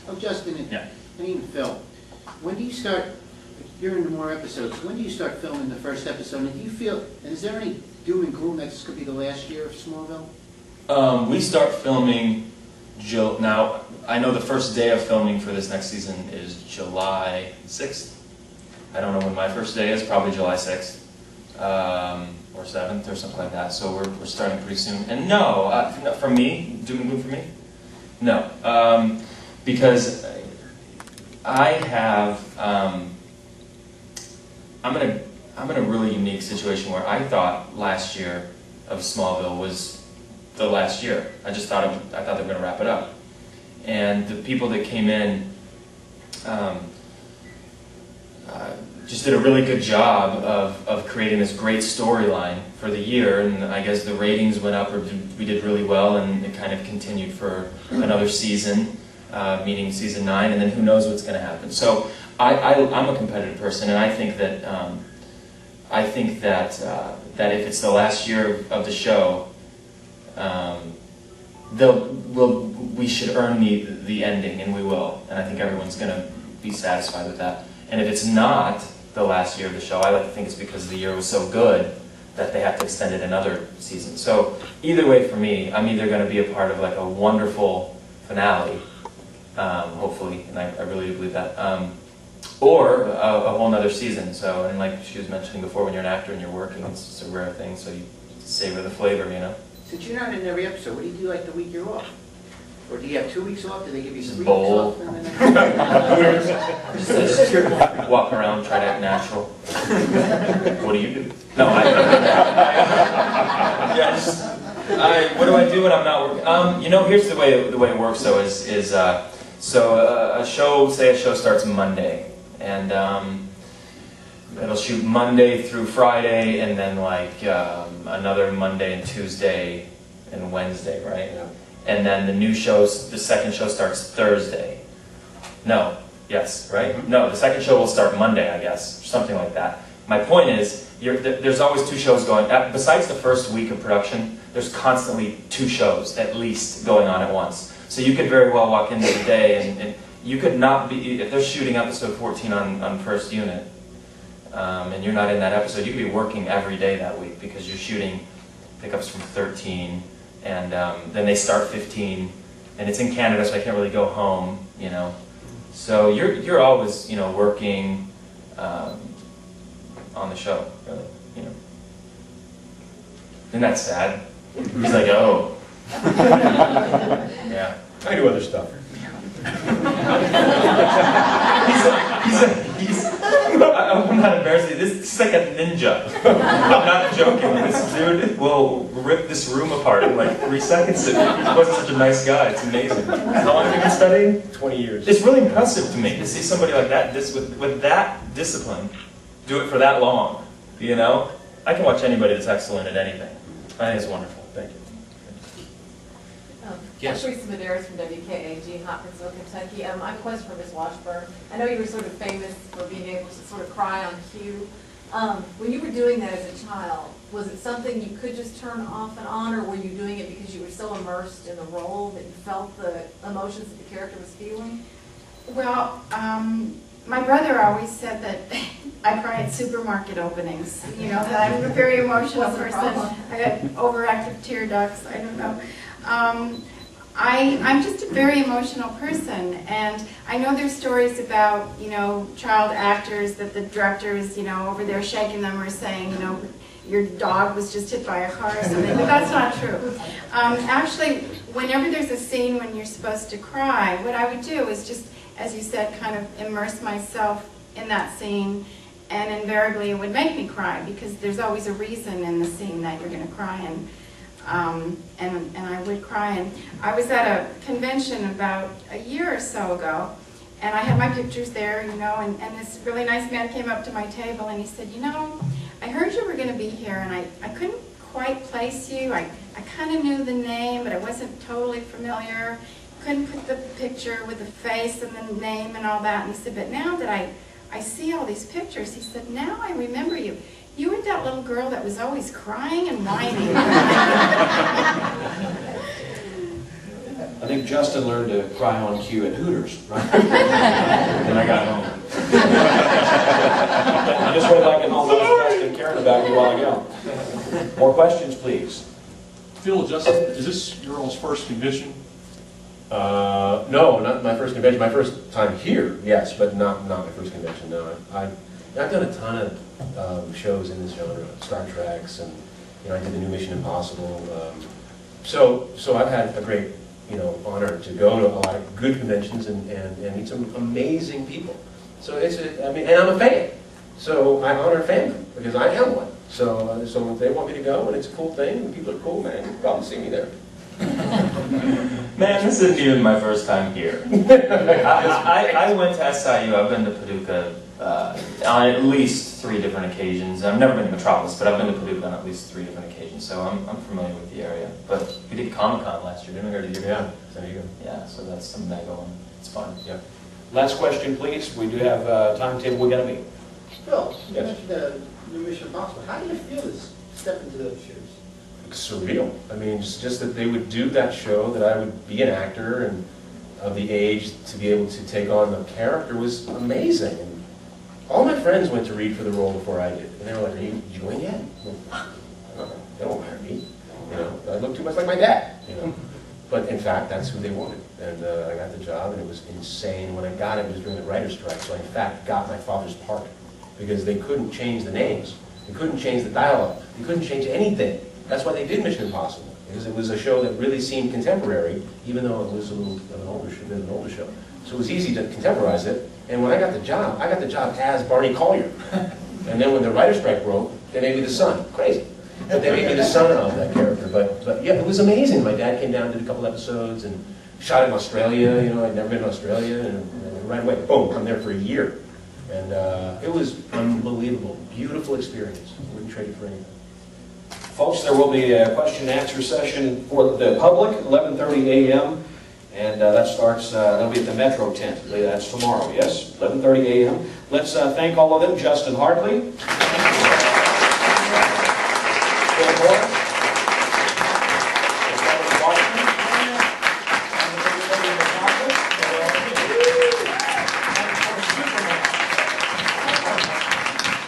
Oh, Justin, Yeah. and even Phil, when do you start, you're into more episodes, when do you start filming the first episode? And do you feel, and is there any doom and gloom that this could be the last year of Smallville? We start filming, now, I know the first day of filming for this next season is July 6th. I don't know when my first day is, probably July 6th. Or 7th or something like that, so we're starting pretty soon. And no, for me, doom and gloom for me? No, because I have, I'm in a really unique situation where I thought last year of Smallville was the last year. I thought they were going to wrap it up. And the people that came in just did a really good job of creating this great storyline for the year, and I guess the ratings went up, or we did really well, and it kind of continued for another season, meaning season 9, and then who knows what's going to happen. So I'm a competitive person, and I think that that if it's the last year of the show, we should earn the ending, and we will, and I think everyone's going to be satisfied with that. And if it's not the last year of the show, I like to think it's because the year was so good that they have to extend it another season. So either way for me, I'm either going to be a part of like a wonderful finale, hopefully, and I really do believe that, or a whole nother season. So, and like she was mentioning before, when you're an actor and you're working, it's just a rare thing, so you savor the flavor, you know? Since you're not in every episode, what do you do like the week you're off? Or do you have 2 weeks off? Do they give you 3 weeks Bowl. off? Just walk around, try to act natural. What do you do? No, what do I do when I'm not working? You know, here's the way it works though, so a show starts Monday, and it'll shoot Monday through Friday, and then like another Monday and Tuesday and Wednesday, right? Yeah. And then the second show starts Thursday. No, yes, right? Mm-hmm. No, the second show will start Monday, I guess, something like that. My point is, there's always 2 shows going. Besides the first week of production, there's constantly 2 shows at least going on at once. So you could very well walk into the day and you could not be, if they're shooting episode 14 on first unit, and you're not in that episode, you could be working every day that week because you're shooting pickups from 13, and then they start 15, and it's in Canada, so I can't really go home, you know. So you're always, you know, working on the show, really, you know. Isn't that sad? He's like, oh. Yeah. I do other stuff. I'm not embarrassed. He's like a ninja. I'm not joking. This dude will rip this room apart in like 3 seconds. He wasn't such a nice guy. It's amazing. How long have you been studying? 20 years. It's really impressive to me to see somebody like that, with that discipline, do it for that long. You know? I can watch anybody that's excellent at anything. I think it's wonderful. Thank you. Yes. Teresa Medeiros from WKAG, Hopkinsville, Kentucky. I have a question for Ms. Washburn. I know you were sort of famous for being able to sort of cry on cue. When you were doing that as a child, was it something you could just turn off and on, or were you doing it because you were so immersed in the role that you felt the emotions that the character was feeling? Well, my brother always said that I cry at supermarket openings. You know, that I'm a very emotional person. I got overactive tear ducts. I don't know. I'm just a very emotional person, and I know there's stories about, you know, child actors that the directors, you know, over there shaking them or saying, you know, your dog was just hit by a car or something, but that's not true. Actually, whenever there's a scene when you're supposed to cry, what I would do is just, as you said, kind of immerse myself in that scene, and invariably it would make me cry, because there's always a reason in the scene that you're going to cry, and I would cry. And I was at a convention about a year or so ago, and I had my pictures there, you know, and this really nice man came up to my table and he said, you know, I heard you were going to be here, and I couldn't quite place you. I kind of knew the name, but I wasn't totally familiar. Couldn't put the picture with the face and the name and all that. And he said, but now that I see all these pictures, he said, now I remember you. You were that little girl that was always crying and whining. I think Justin learned to cry on cue at Hooters, right? Then I got home. I just read back at home, I was asking Karen about you a while ago. More questions, please. Phil, Justin, is this your all's first convention? No, not my first convention. My first time here, yes, but not my first convention. No, I've done a ton of shows in this genre, Star Treks, and I did the new Mission Impossible. So I've had a great honor to go to a lot of good conventions and meet some amazing people. So and I'm a fan. So I honor fandom because I am one. So if they want me to go and it's a cool thing and people are cool, man, you can probably see me there. Man, this isn't even my first time here. I went to SIU, I've been to Paducah on at least 3 different occasions. I've never been to Metropolis, but I've been to Paducah on at least 3 different occasions, so I'm familiar with the area. But we did Comic-Con last year, didn't we? Or did you? Yeah, there you go. Yeah, so that's something I go on. It's fun. Yeah. Last question, please. We do have a timetable we got to meet. Phil, you Yes. mentioned the new Mission Impossible. How do you feel to step into those shoes? Surreal. I mean, just that they would do that show, that I would be an actor and of the age to be able to take on the character was amazing. And all my friends went to read for the role before I did, and they were like, "Did you go in yet?" They don't hire me. I look too much like my dad. But in fact, that's who they wanted, and I got the job, and it was insane. When I got it, it was during the writer's strike, so I in fact got my father's part because they couldn't change the names, they couldn't change the dialogue, they couldn't change anything. That's why they did Mission Impossible, because it was a show that really seemed contemporary, even though it was a little of an older show. So it was easy to contemporize it. And when I got the job as Barney Collier. And then when the writer's strike broke, they made me the son. Crazy. But they made me the son of that character. But yeah, it was amazing. My dad came down, did a couple episodes, and shot in Australia. I'd never been to Australia, and right away, boom, I'm there for a year. And it was unbelievable. Beautiful experience. Wouldn't trade it for anything. Folks, there will be a question and answer session for the public, 11:30 a.m. And that starts, that'll be at the Metro tent. That's tomorrow, yes? 11:30 a.m. Let's thank all of them. Justin Hartley. Phil Moore.